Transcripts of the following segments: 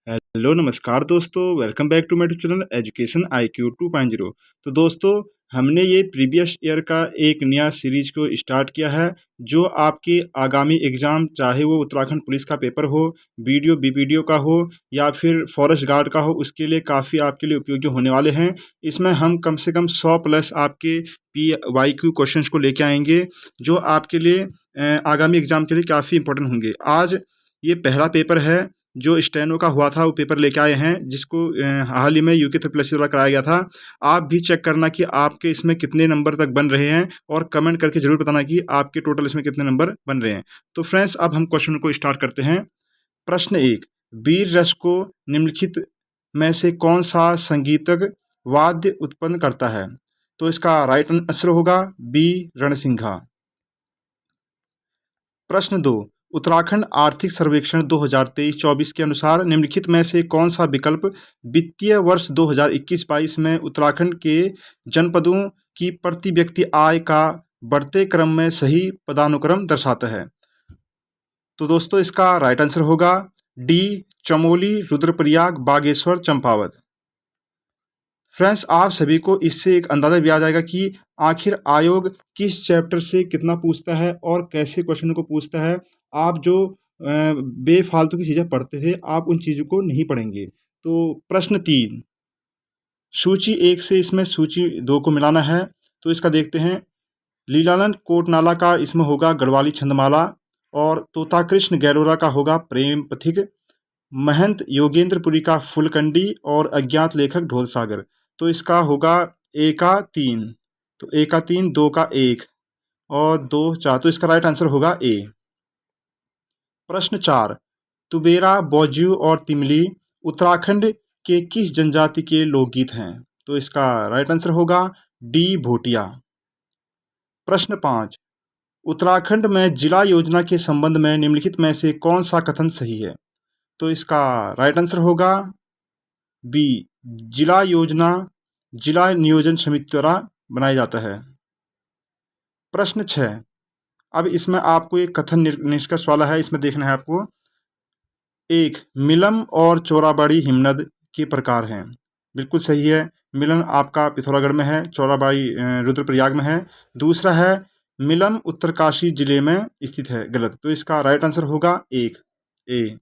Hello नमस्कार दोस्तों, welcome back to my YouTube channel education IQ 2.0। तो दोस्तों, हमने ये प्रीवियस ईयर का एक नया सीरीज को स्टार्ट किया है जो आपके आगामी एग्ज़ाम, चाहे वो उत्तराखंड पुलिस का पेपर हो, बीडीओ बीपीडीओ का हो या फिर फॉरेस्ट गार्ड का हो, उसके लिए काफ़ी आपके लिए उपयोगी होने वाले हैं। इसमें हम कम से कम 100 प्लस आपके PYQ क्वेश्चंस को लेके आएंगे जो आपके लिए आगामी एग्ज़ाम के लिए काफ़ी इंपॉर्टेंट होंगे। आज ये पहला पेपर है जो स्टेनो का हुआ था, वो पेपर लेके आए हैं जिसको हाल ही में यूके ट्रिपल द्वारा कराया गया था। आप भी चेक करना कि आपके इसमें कितने नंबर तक बन रहे हैं और कमेंट करके ज़रूर बताना कि आपके टोटल इसमें कितने नंबर बन रहे हैं। तो फ्रेंड्स, अब हम क्वेश्चन को स्टार्ट करते हैं। प्रश्न 1, वीर रस को निम्नलिखित में से कौन सा संगीतक वाद्य उत्पन्न करता है? तो इसका राइट आंसर होगा बी, रणसिंघा। प्रश्न 2, उत्तराखंड आर्थिक सर्वेक्षण 2023-24 के अनुसार निम्नलिखित में से कौन सा विकल्प वित्तीय वर्ष 2021-22 में उत्तराखंड के जनपदों की प्रति व्यक्ति आय का बढ़ते क्रम में सही पदानुक्रम दर्शाता है? तो दोस्तों, इसका राइट आंसर होगा डी, चमोली, रुद्रप्रयाग, बागेश्वर, चंपावत। फ्रेंड्स, आप सभी को इससे एक अंदाज़ा भी आ जाएगा कि आखिर आयोग किस चैप्टर से कितना पूछता है और कैसे क्वेश्चन को पूछता है। आप जो बेफालतू की चीज़ें पढ़ते थे, आप उन चीज़ों को नहीं पढ़ेंगे। तो प्रश्न 3, सूची 1 से इसमें सूची 2 को मिलाना है। तो इसका देखते हैं। लीलानंद कोटनाला का इसमें होगा गढ़वाली छंदमाला और तोता कृष्ण गैरोरा का होगा प्रेम पथिक। महंत योगेंद्रपुरी का फुलकंडी और अज्ञात लेखक ढोल सागर। तो इसका होगा ए का 3, तो ए का 3, 2 का 1 और 2 4, तो इसका राइट आंसर होगा ए। प्रश्न 4, तुबेरा, बौजू और तिमली उत्तराखंड के किस जनजाति के लोकगीत हैं? तो इसका राइट आंसर होगा डी, भोटिया। प्रश्न 5, उत्तराखंड में जिला योजना के संबंध में निम्नलिखित में से कौन सा कथन सही है? तो इसका राइट आंसर होगा बी, जिला योजना जिला नियोजन समिति द्वारा बनाया जाता है। प्रश्न 6, अब इसमें आपको एक कथन निष्कर्ष वाला है, इसमें देखना है आपको। 1, मिलम और चोराबाड़ी हिमनद के प्रकार हैं। बिल्कुल सही है। मिलन आपका पिथौरागढ़ में है, चोराबाड़ी रुद्रप्रयाग में है। दूसरा है मिलम उत्तरकाशी जिले में स्थित है, गलत। तो इसका राइट आंसर होगा 1, ए।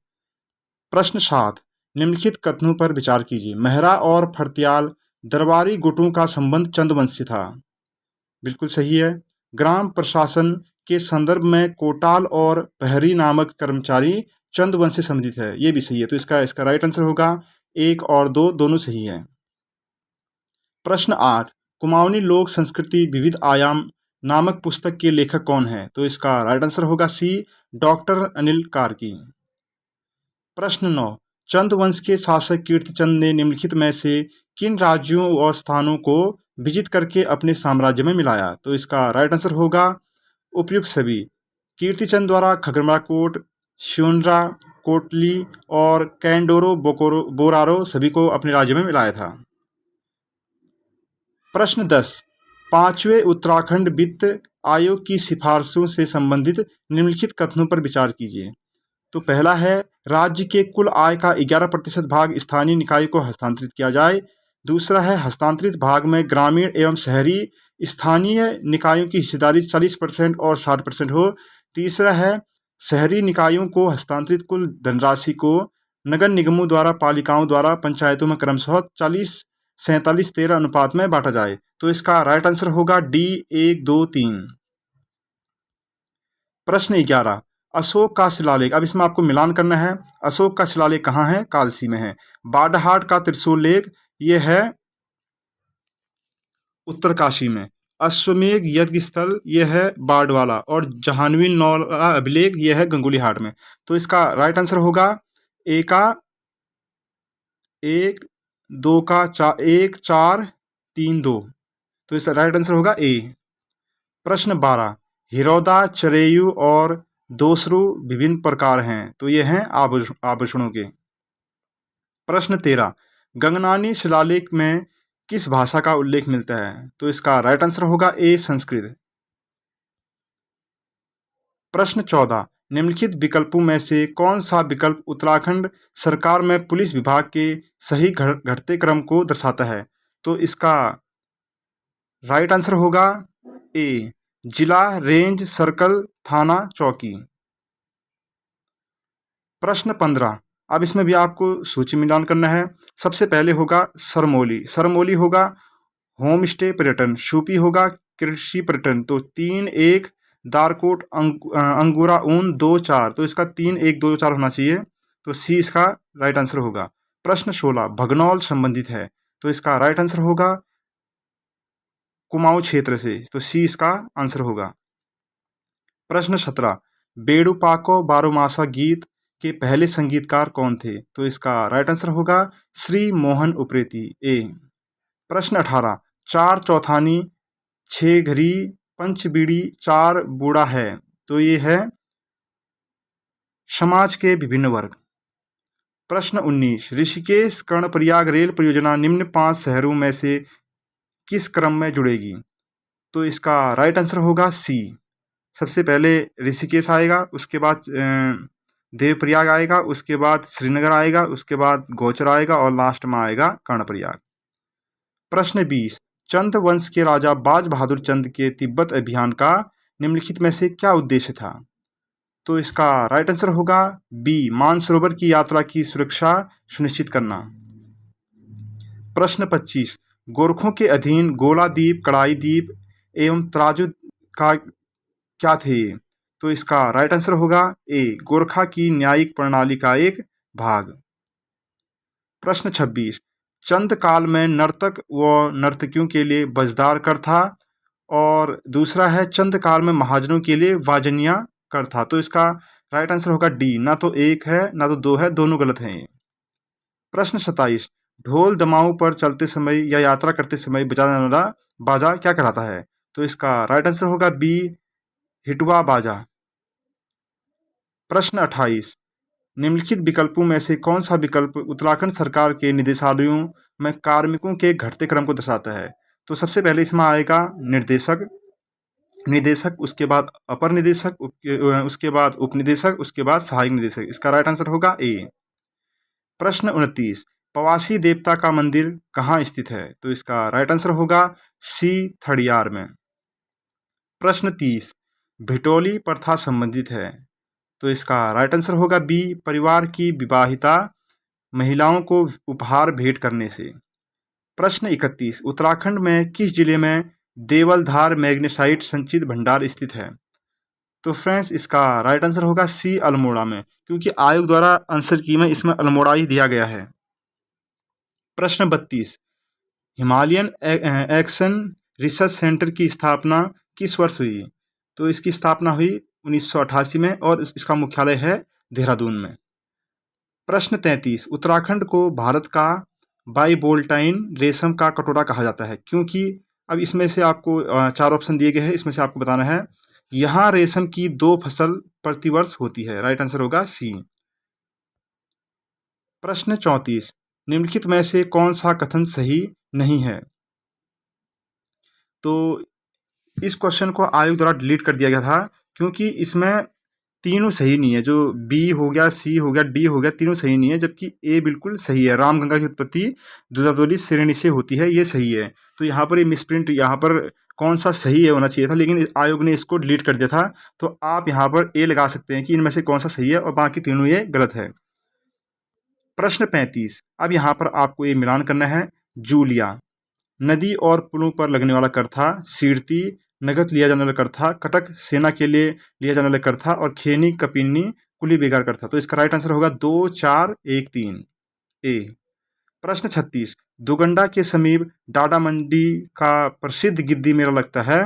प्रश्न 7, निम्नलिखित कथनों पर विचार कीजिए। मेहरा और फर्त्याल दरबारी गुटों का संबंध चंदवंश से था। बिल्कुल सही है। ग्राम प्रशासन के संदर्भ में कोटाल और पहरी नामक कर्मचारी चंदवंश से संबंधित है, ये भी सही है। तो इसका राइट आंसर होगा 1 और 2 दोनों सही है। प्रश्न 8, कुमाऊनी लोक संस्कृति विविध आयाम नामक पुस्तक के लेखक कौन है? तो इसका राइट आंसर होगा सी, डॉक्टर अनिल कार्की। प्रश्न 9, चंदवंश के शासक कीर्तिचंद ने निम्नलिखित में से किन राज्यों व स्थानों को विजित करके अपने साम्राज्य में मिलाया? तो इसका राइट आंसर होगा उपयुक्त सभी। कीर्तिचंद द्वारा खगमराकोट, श्योनरा, कोटली और कैंडोरो बोरारो सभी को अपने राज्य में मिलाया था। प्रश्न 10, पांचवें उत्तराखंड वित्त आयोग की सिफारिशों से संबंधित निम्नलिखित कथनों पर विचार कीजिए। तो पहला है, राज्य के कुल आय का 11% भाग स्थानीय निकाय को हस्तांतरित किया जाए। दूसरा है, हस्तांतरित भाग में ग्रामीण एवं शहरी स्थानीय निकायों की हिस्सेदारी 40% और 60% हो। तीसरा है, शहरी निकायों को हस्तांतरित कुल धनराशि को नगर निगमों द्वारा, पालिकाओं द्वारा पंचायतों में क्रमशः 40-47-13 अनुपात में बांटा जाए। तो इसका राइट आंसर होगा डी, 1 2 3। प्रश्न 11, अशोक का शिलालेख, अब इसमें आपको मिलान करना है। अशोक का शिलालेख कहाँ है? कालसी में है। बाडाहाट का त्रिशूल लेख ये है उत्तरकाशी में। अश्वमेध यज्ञ स्थल ये है बाड़वाला और जहानवी नौला अभिलेख ये है गंगुलीहाट में। तो इसका राइट आंसर होगा ए का 1 2 का 1 4 3 2। तो इसका राइट आंसर होगा ए। प्रश्न 12, हिरौदा, चरेयू और दोसरू विभिन्न प्रकार हैं। तो ये हैं आभूषणों के। प्रश्न 13, गंगनानी शिलालेख में किस भाषा का उल्लेख मिलता है? तो इसका राइट आंसर होगा ए, संस्कृत। प्रश्न 14, निम्नलिखित विकल्पों में से कौन सा विकल्प उत्तराखंड सरकार में पुलिस विभाग के सही घटते क्रम को दर्शाता है? तो इसका राइट आंसर होगा ए, जिला, रेंज, सर्कल, थाना, चौकी। प्रश्न 15, अब इसमें भी आपको सूची मिलान करना है। सबसे पहले होगा सरमौली। सरमौली होगा होम स्टे पर्यटन। शूपी होगा कृषि पर्यटन। तो 3-1, दारकोट, अंगूरा ऊन 2-4। तो इसका 3-1-2-4 होना चाहिए। तो सी इसका राइट आंसर होगा। प्रश्न 16, भगनौल संबंधित है। तो इसका राइट आंसर होगा कुमाऊं क्षेत्र से। तो सी इसका आंसर होगा। प्रश्न 17, बेड़ुपाको बारोमासा गीत के पहले संगीतकार कौन थे? तो इसका राइट आंसर होगा श्री मोहन उप्रेती, ए। प्रश्न 18, चार चौथानी, छह घरी, पंचबीड़ी, चार बूढ़ा है। तो ये है समाज के विभिन्न वर्ग। प्रश्न 19, ऋषिकेश कर्णप्रयाग रेल परियोजना निम्न 5 शहरों में से किस क्रम में जुड़ेगी? तो इसका राइट आंसर होगा सी। सबसे पहले ऋषिकेश आएगा, उसके बाद देवप्रयाग आएगा, उसके बाद श्रीनगर आएगा, उसके बाद गौचर आएगा और लास्ट में आएगा कर्णप्रयाग। प्रश्न 20, चंद वंश के राजा बाज बहादुर चंद के तिब्बत अभियान का निम्नलिखित में से क्या उद्देश्य था? तो इसका राइट आंसर होगा बी, मानसरोवर की यात्रा की सुरक्षा सुनिश्चित करना। प्रश्न 25, गोरखों के अधीन गोलादीप, कड़ाई द्वीप एवं तराजू का क्या थे? तो इसका राइट आंसर होगा ए, गोरखा की न्यायिक प्रणाली का एक भाग। प्रश्न 26, चंद काल में नर्तक व नर्तकियों के लिए बजदार कर था और दूसरा है चंद काल में महाजनों के लिए वाजनिया कर था। तो इसका राइट आंसर होगा डी, ना तो एक है ना तो दो है, दोनों गलत हैं ये। प्रश्न 27, ढोल दमाऊ पर चलते समय या यात्रा करते समय बजाने वाला बाजा क्या कहलाता है? तो इसका राइट आंसर होगा बी, हिटवा बाजा। प्रश्न 28, निम्नलिखित विकल्पों में से कौन सा विकल्प उत्तराखंड सरकार के निदेशालयों में कार्मिकों के घटते क्रम को दर्शाता है? तो सबसे पहले इसमें आएगा निर्देशक, निदेशक, उसके बाद अपर निदेशक, उसके बाद उपनिदेशक, उसके बाद सहायक निदेशक। इसका राइट आंसर होगा ए। प्रश्न 29, पवासी देवता का मंदिर कहाँ स्थित है? तो इसका राइट आंसर होगा सी, थड़ियार में। प्रश्न 30, भिटोली प्रथा संबंधित है। तो इसका राइट आंसर होगा बी, परिवार की विवाहिता महिलाओं को उपहार भेंट करने से। प्रश्न 31, उत्तराखंड में किस जिले में देवलधार मैग्नेसाइट संचित भंडार स्थित है? तो फ्रेंड्स इसका राइट आंसर होगा सी, अल्मोड़ा में, क्योंकि आयोग द्वारा आंसर की में इसमें अल्मोड़ा ही दिया गया है। प्रश्न 32, हिमालयन एक्शन रिसर्च सेंटर की स्थापना किस वर्ष हुई? तो इसकी स्थापना हुई 1988 में और इसका मुख्यालय है देहरादून में। प्रश्न 33, उत्तराखंड को भारत का बाइवोल्टाइन रेशम का कटोरा कहा जाता है क्योंकि, अब इसमें से आपको 4 ऑप्शन दिए गए हैं, इसमें से आपको बताना है। यहाँ रेशम की 2 फसल प्रतिवर्ष होती है। राइट आंसर होगा सी। प्रश्न 34, निम्नलिखित में से कौन सा कथन सही नहीं है? तो इस क्वेश्चन को आयोग द्वारा डिलीट कर दिया गया था क्योंकि इसमें तीनों सही नहीं है। जो बी हो गया, सी हो गया, डी हो गया, तीनों सही नहीं है, जबकि ए बिल्कुल सही है। रामगंगा की उत्पत्ति दुधातोली श्रेणी से होती है, ये सही है। तो यहाँ पर ये मिसप्रिंट, यहाँ पर कौन सा सही है होना चाहिए था, लेकिन आयोग ने इसको डिलीट कर दिया था। तो आप यहाँ पर ए लगा सकते हैं कि इनमें से कौन सा सही है और बाकी तीनों ये गलत है। प्रश्न 35, अब यहाँ पर आपको ये मिलान करना है। जूलिया नदी और पुलों पर लगने वाला कर था। सीरती नगद लिया जाने वाला कर था। कटक सेना के लिए लिया जाने वाला कर था। और खेनी कपिनी कुली बेगार कर था। तो इसका राइट आंसर होगा 2, 4, 1, 3, ए। प्रश्न 36, दुगंडा के समीप डाडा मंडी का प्रसिद्ध गिद्दी मेला लगता है।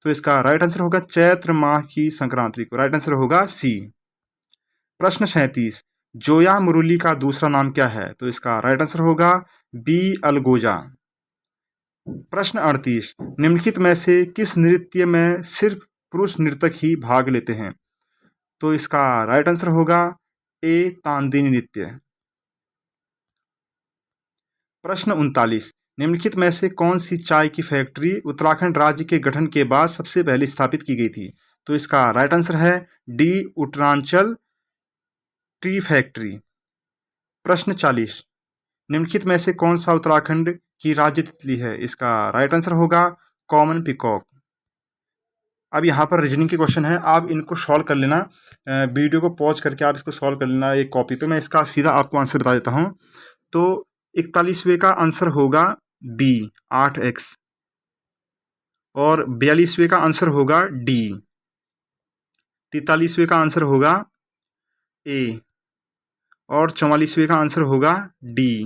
तो इसका राइट आंसर होगा चैत्र माह की संक्रांति को। राइट आंसर होगा सी। प्रश्न 37, जोया मुरुली का दूसरा नाम क्या है? तो इसका राइट आंसर होगा बी, अलगोजा। प्रश्न 38, निम्नलिखित में से किस नृत्य में सिर्फ पुरुष नर्तक ही भाग लेते हैं? तो इसका राइट आंसर होगा ए, तांदिनी नृत्य। प्रश्न 39, निम्नलिखित में से कौन सी चाय की फैक्ट्री उत्तराखंड राज्य के गठन के बाद सबसे पहले स्थापित की गई थी? तो इसका राइट आंसर है डी, उत्तरांचल टी फैक्ट्री। प्रश्न 40, निम्नलिखित में से कौन सा उत्तराखंड की राज्य तितली है? इसका राइट आंसर होगा कॉमन पिकॉक। अब यहाँ पर रीजनिंग के क्वेश्चन है, आप इनको सॉल्व कर लेना, वीडियो को पॉज करके आप इसको सॉल्व कर लेना एक कॉपी पे। मैं इसका सीधा आपको आंसर बता देता हूँ। तो 41वें का आंसर होगा बी, 8x, और 42वें का आंसर होगा डी, 43वें का आंसर होगा ए, और 44वें का आंसर होगा डी,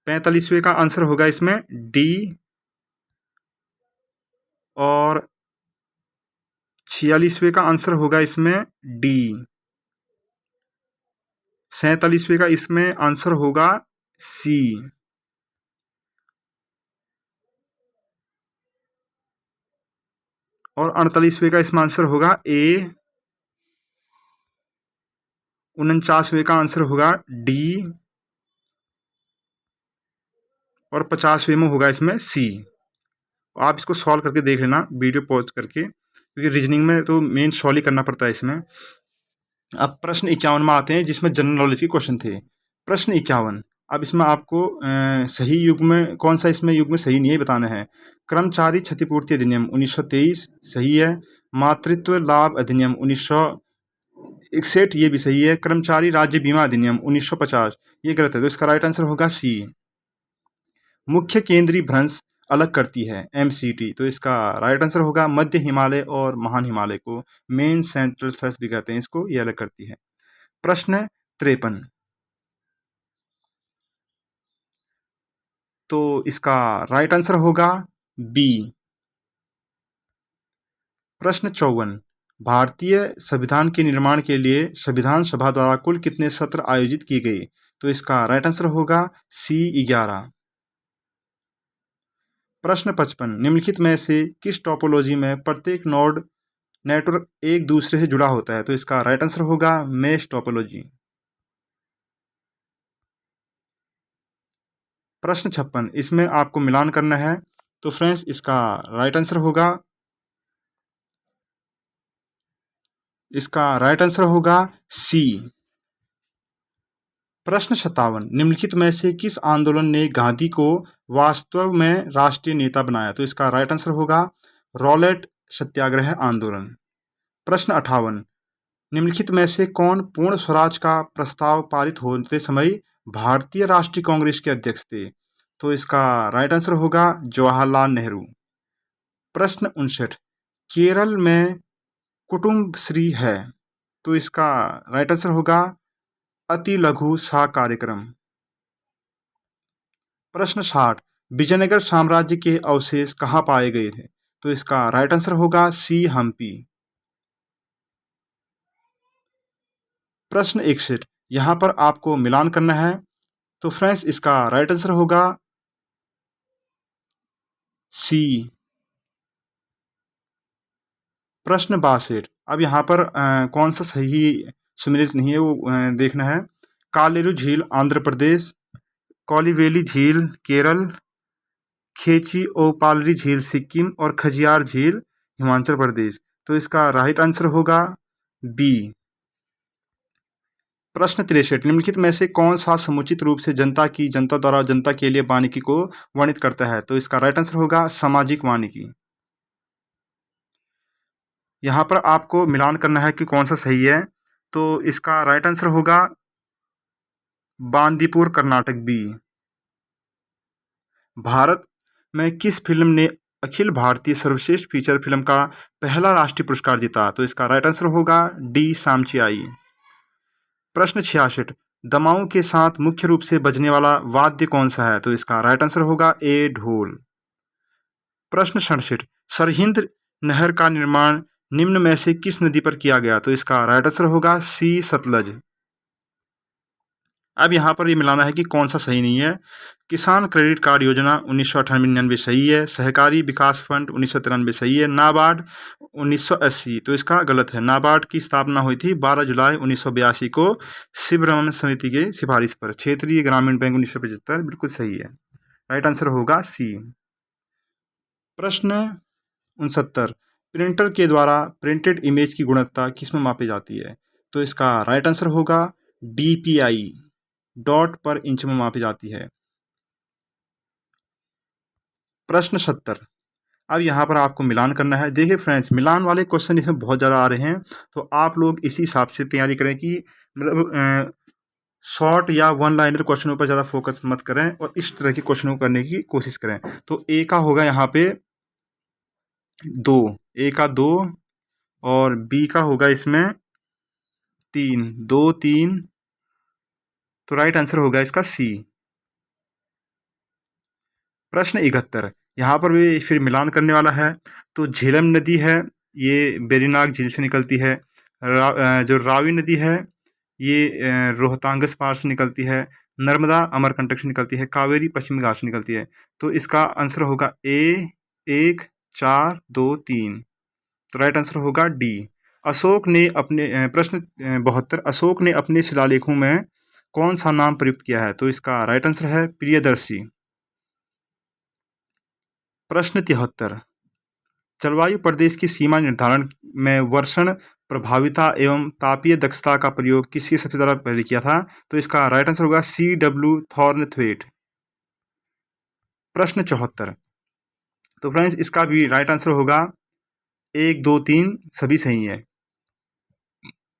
45वें का आंसर होगा इसमें डी, और 46वें का आंसर होगा इसमें डी, 47वें का इसमें आंसर होगा सी, और 48वें का इसमें आंसर होगा ए, 49वें का आंसर होगा डी, और 50वें में होगा इसमें सी। आप इसको सॉल्व करके देख लेना वीडियो पॉज करके, क्योंकि रीजनिंग में तो मेन सॉल्व ही करना पड़ता है इसमें। अब प्रश्न 51 में आते हैं, जिसमें जनरल नॉलेज के क्वेश्चन थे। प्रश्न 51, अब इसमें आपको सही युग में कौन सा, इसमें युग में सही नहीं है बताना है। कर्मचारी क्षतिपूर्ति अधिनियम 1923 सही है। मातृत्व लाभ अधिनियम 1961 ये भी सही है। कर्मचारी राज्य बीमा अधिनियम 1950 ये गलत है, तो इसका राइट आंसर होगा सी। मुख्य केंद्रीय भ्रंश अलग करती है, MCT, तो इसका राइट आंसर होगा मध्य हिमालय और महान हिमालय को मेन सेंट्रल थ्रस्ट भी कहते हैं इसको, ये अलग करती है। प्रश्न 53, तो इसका राइट आंसर होगा बी। प्रश्न 54, भारतीय संविधान के निर्माण के लिए संविधान सभा द्वारा कुल कितने सत्र आयोजित किए गए? तो इसका राइट आंसर होगा सी, 11। प्रश्न 55, निम्नलिखित में से किस टोपोलॉजी में प्रत्येक नोड नेटवर्क एक दूसरे से जुड़ा होता है? तो इसका राइट आंसर होगा मेश टोपोलॉजी। प्रश्न 56, इसमें आपको मिलान करना है, तो फ्रेंड्स इसका राइट आंसर होगा सी। प्रश्न 57, निम्नलिखित में से किस आंदोलन ने गांधी को वास्तव में राष्ट्रीय नेता बनाया? तो इसका राइट आंसर होगा रॉलेट सत्याग्रह आंदोलन। प्रश्न 58, निम्नलिखित में से कौन पूर्ण स्वराज का प्रस्ताव पारित होते समय भारतीय राष्ट्रीय कांग्रेस के अध्यक्ष थे? तो इसका राइट आंसर होगा जवाहरलाल नेहरू। प्रश्न 59, केरल में कुटुम्बश्री है, तो इसका राइट आंसर होगा अति लघु सा कार्यक्रम। प्रश्न 60, विजयनगर साम्राज्य के अवशेष कहाँ पाए गए थे? तो इसका राइट आंसर होगा सी, हम्पी। प्रश्न 61, यहाँ पर आपको मिलान करना है, तो फ्रेंड्स इसका राइट आंसर होगा सी। प्रश्न 62, अब यहाँ पर कौन सा सही सुमेलित नहीं है वो देखना है। कालेरू झील आंध्र प्रदेश, कोलिवेली झील केरल, खेची ओ पालरी झील सिक्किम, और खजियार झील हिमाचल प्रदेश, तो इसका राइट आंसर होगा बी। प्रश्न 63, निम्नलिखित में से कौन सा समुचित रूप से जनता द्वारा जनता के लिए वानिकी को वर्णित करता है? तो इसका राइट आंसर होगा सामाजिक वानिकी। यहाँ पर आपको मिलान करना है कि कौन सा सही है, तो इसका राइट आंसर होगा बांदीपुर कर्नाटक, बी। भारत में किस फिल्म ने अखिल भारतीय सर्वश्रेष्ठ फीचर फिल्म का पहला राष्ट्रीय पुरस्कार जीता? तो इसका राइट आंसर होगा डी, सामचियाई। प्रश्न 66, दमाऊ के साथ मुख्य रूप से बजने वाला वाद्य कौन सा है? तो इसका राइट आंसर होगा ए, ढोल। प्रश्न 67, सरहिंद नहर का निर्माण निम्न में से किस नदी पर किया गया? तो इसका राइट आंसर होगा सी, सतलज। अब यहाँ पर ये मिलाना है कि कौन सा सही नहीं है। किसान क्रेडिट कार्ड योजना 1998-99 सही है। सहकारी विकास फंड 1993 सही है। नाबार्ड 1980, तो इसका गलत है। नाबार्ड की स्थापना हुई थी 12 जुलाई 1982 को शिवरमन समिति के सिफारिश पर। क्षेत्रीय ग्रामीण बैंक 1975 बिल्कुल सही है, राइट आंसर होगा सी। प्रश्न 69, प्रिंटर के द्वारा प्रिंटेड इमेज की गुणवत्ता किस में मापी जाती है? तो इसका राइट आंसर होगा DPI, डॉट पर इंच में मापी जाती है। प्रश्न 70। अब यहाँ पर आपको मिलान करना है। देखिए फ्रेंड्स, मिलान वाले क्वेश्चन इसमें बहुत ज़्यादा आ रहे हैं, तो आप लोग इसी हिसाब से तैयारी करें कि मतलब शॉर्ट या वन लाइनर क्वेश्चनों पर ज़्यादा फोकस मत करें और इस तरह के क्वेश्चनों को करने की कोशिश करें। तो ए का होगा यहाँ पे 2, ए का 2 और बी का होगा इसमें 3, 2 3, तो राइट आंसर होगा इसका सी। प्रश्न 71। यहाँ पर भी फिर मिलान करने वाला है। तो झेलम नदी है, ये बेरीनाग झील से निकलती है। जो रावी नदी है, ये रोहतांगस पार से निकलती है। नर्मदा अमरकंटक से निकलती है। कावेरी पश्चिमी घाट से निकलती है। तो इसका आंसर होगा ए, 1 4 2 3, तो राइट आंसर होगा डी। अशोक ने अपने प्रश्न 72। अशोक ने अपने शिलालेखों में कौन सा नाम प्रयुक्त किया है? तो इसका राइट आंसर है प्रियदर्शी। प्रश्न 73। जलवायु प्रदेश की सीमा निर्धारण में वर्षण प्रभाविता एवं तापीय दक्षता का प्रयोग किसके सबसे ज़्यादा पहले किया था? तो इसका राइट आंसर होगा CW थॉर्नथवेट। प्रश्न 74। तो फ्रेंड्स, इसका भी राइट आंसर होगा 1 2 3 सभी सही है।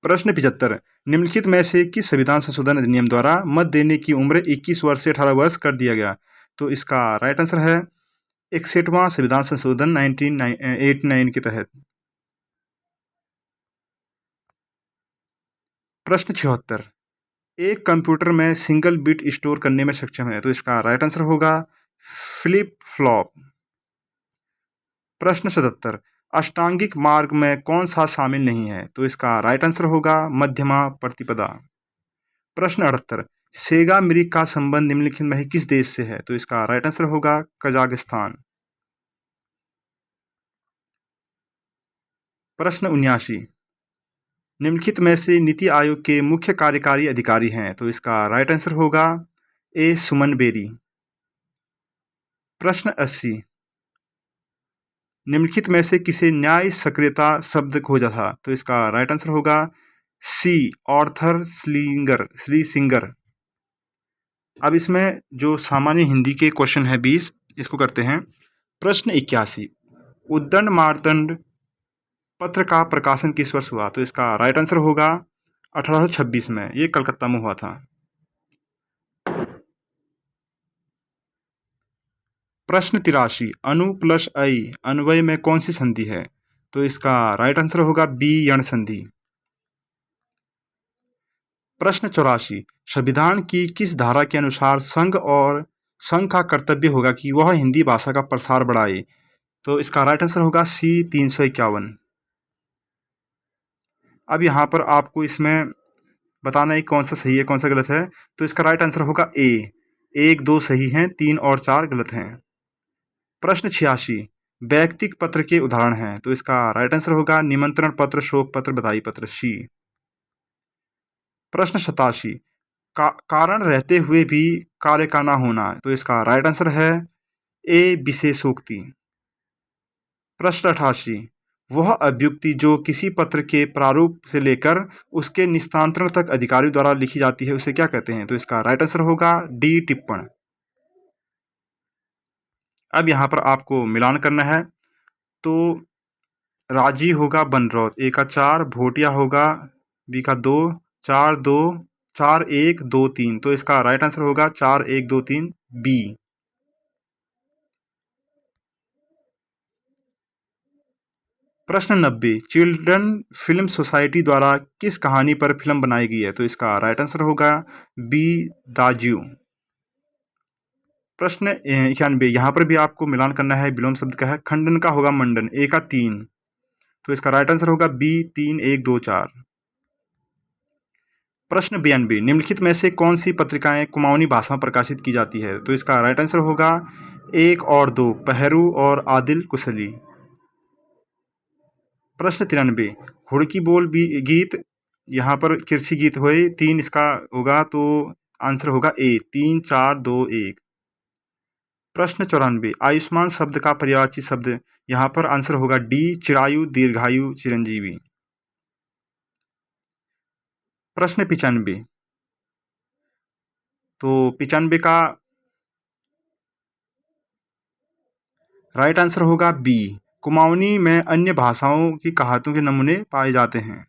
प्रश्न 75। निम्नलिखित में से किस संविधान संशोधन अधिनियम द्वारा मत देने की उम्र 21 वर्ष से 18 वर्ष कर दिया गया? तो इसका राइट आंसर है 61वां संविधान संशोधन 1989 के तहत। प्रश्न 76। एक कंप्यूटर में सिंगल बिट स्टोर करने में सक्षम है? तो इसका राइट आंसर होगा फ्लिप फ्लॉप। प्रश्न 77। अष्टांगिक मार्ग में कौन सा शामिल नहीं है? तो इसका राइट आंसर होगा मध्यमा प्रतिपदा। प्रश्न 78। सेगा मृग का संबंध निम्नलिखित में किस देश से है? तो इसका राइट आंसर होगा कजाकिस्तान। प्रश्न 79। निम्नलिखित में से नीति आयोग के मुख्य कार्यकारी अधिकारी हैं? तो इसका राइट आंसर होगा ए सुमन बेरी। प्रश्न 80। निम्नलिखित में से किसे न्याय सक्रियता शब्द खोजा था? तो इसका राइट आंसर होगा सी ऑर्थर श्लीसिंगर। अब इसमें जो सामान्य हिंदी के क्वेश्चन है 20, इसको करते हैं। प्रश्न 81। उद्दंड मार्तंड पत्र का प्रकाशन किस वर्ष हुआ? तो इसका राइट आंसर होगा 1826 में, ये कलकत्ता में हुआ था। प्रश्न 83। अनु प्लस आई अन्वय में कौन सी संधि है? तो इसका राइट आंसर होगा बी यण संधि। प्रश्न 84। संविधान की किस धारा के अनुसार संघ का कर्तव्य होगा कि वह हिंदी भाषा का प्रसार बढ़ाए? तो इसका राइट आंसर होगा सी 351। अब यहाँ पर आपको इसमें बताना है कौन सा सही है कौन सा गलत है। तो इसका राइट आंसर होगा ए, 1 2 सही हैं, 3 और 4 गलत हैं। प्रश्न 86। वैयक्तिक पत्र के उदाहरण हैं? तो इसका राइट आंसर होगा निमंत्रण पत्र, शोक पत्र, बधाई पत्र, सी। प्रश्न 87। कारण रहते हुए भी कार्य का ना होना? तो इसका राइट आंसर है ए विशेषोक्ति। प्रश्न 88। वह अभ्युक्ति जो किसी पत्र के प्रारूप से लेकर उसके निस्तांतरण तक अधिकारी द्वारा लिखी जाती है उसे क्या कहते हैं? तो इसका राइट आंसर होगा डी टिप्पण। अब यहाँ पर आपको मिलान करना है। तो राजी होगा बनरौत, ए का 4, भोटिया होगा बी का 2, 4 2 4 1 2 3, तो इसका राइट आंसर होगा 4 1 2 3 बी। प्रश्न 90। चिल्ड्रन फिल्म सोसाइटी द्वारा किस कहानी पर फिल्म बनाई गई है? तो इसका राइट आंसर होगा बी दाजू। प्रश्न 91। यहाँ पर भी आपको मिलान करना है, विलोम शब्द का है। खंडन का होगा मंडन, ए का 3, तो इसका राइट आंसर होगा बी 3 1 2 4। प्रश्न 92। निम्नलिखित में से कौन सी पत्रिकाएं कुमाऊनी भाषा में प्रकाशित की जाती है? तो इसका राइट आंसर होगा 1 और 2, पहरू और आदिल कुशली। प्रश्न 93। हुड़की बोल गीत, यहाँ पर कृषि गीत हुए 3, इसका होगा तो आंसर होगा ए 3 4 2 1। प्रश्न 94, आयुष्मान शब्द का पर्यायवाची शब्द, यहाँ पर आंसर होगा डी, चिरायु, दीर्घायु, चिरंजीवी। प्रश्न 95, तो 95 का राइट आंसर होगा बी, कुमाऊनी में अन्य भाषाओं की कहावतों के नमूने पाए जाते हैं।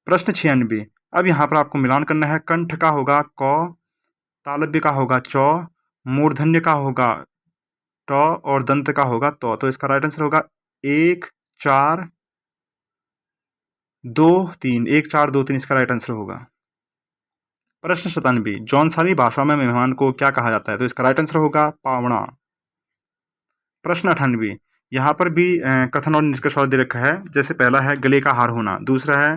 प्रश्न 96, अब यहाँ पर आपको मिलान करना है। कंठ का होगा क, तालव्य का होगा चौ, मूर्धन्य का होगा ट और दंत का होगा तो इसका राइट आंसर होगा 1 4 2 3, 1 4 2 3 इसका राइट आंसर होगा। प्रश्न 97, जौनसारी भाषा में मेहमान को क्या कहा जाता है? तो इसका राइट आंसर होगा पावणा। प्रश्न 98, यहाँ पर भी कथन और निष्कर्ष वाला दे रखा है। जैसे पहला है गले का हार होना, दूसरा है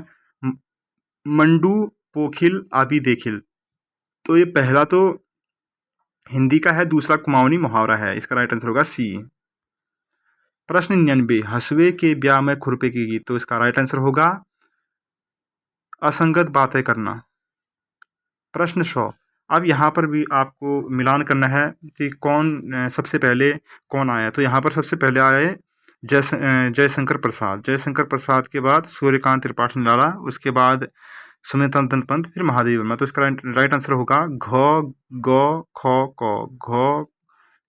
मंडू पोखिल आबी देखिल। तो ये पहला तो हिंदी का है, दूसरा कुमाऊनी मुहावरा है, इसका राइट आंसर होगा सी। प्रश्न 99, हसवे के ब्याह में खुरपे की गीत, तो इसका राइट आंसर होगा असंगत बातें करना। प्रश्न 100, अब यहाँ पर भी आपको मिलान करना है कि कौन सबसे पहले कौन आया। तो यहाँ पर सबसे पहले आए जयशंकर प्रसाद, जयशंकर प्रसाद के बाद सूर्यकांत त्रिपाठी निराला, उसके बाद सुमित्रानंदन पंत, फिर महादेवी वर्मा। तो इसका राइट आंसर होगा घ ग ख क घ,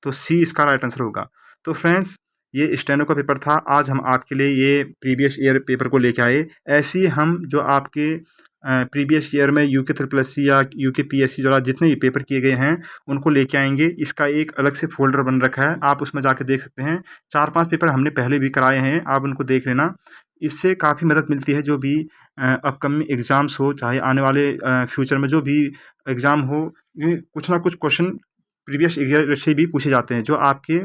तो सी इसका राइट आंसर होगा। तो फ्रेंड्स, ये स्टेनो का पेपर था। आज हम आपके लिए ये प्रीवियस ईयर पेपर को लेके आए। ऐसे ही हम जो आपके प्रीवियस ईयर में यूके SSC या यूके PSC द्वारा जितने भी पेपर किए गए हैं उनको लेके आएंगे। इसका एक अलग से फोल्डर बन रखा है, आप उसमें जाके देख सकते हैं। 4-5 पेपर हमने पहले भी कराए हैं, आप उनको देख लेना। इससे काफ़ी मदद मिलती है। जो भी अपकमिंग एग्ज़ाम्स हो, चाहे आने वाले फ्यूचर में जो भी एग्ज़ाम हो, ये कुछ ना कुछ क्वेश्चन प्रीवियस ईयर से भी पूछे जाते हैं, जो आपके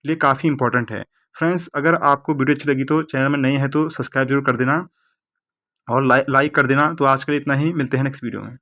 लिए काफ़ी इंपॉर्टेंट है। फ्रेंड्स, अगर आपको वीडियो अच्छी लगी तो चैनल में नए हैं तो सब्सक्राइब जरूर कर देना और लाइक कर देना। तो आज के लिए इतना ही, मिलते हैं नेक्स्ट वीडियो में।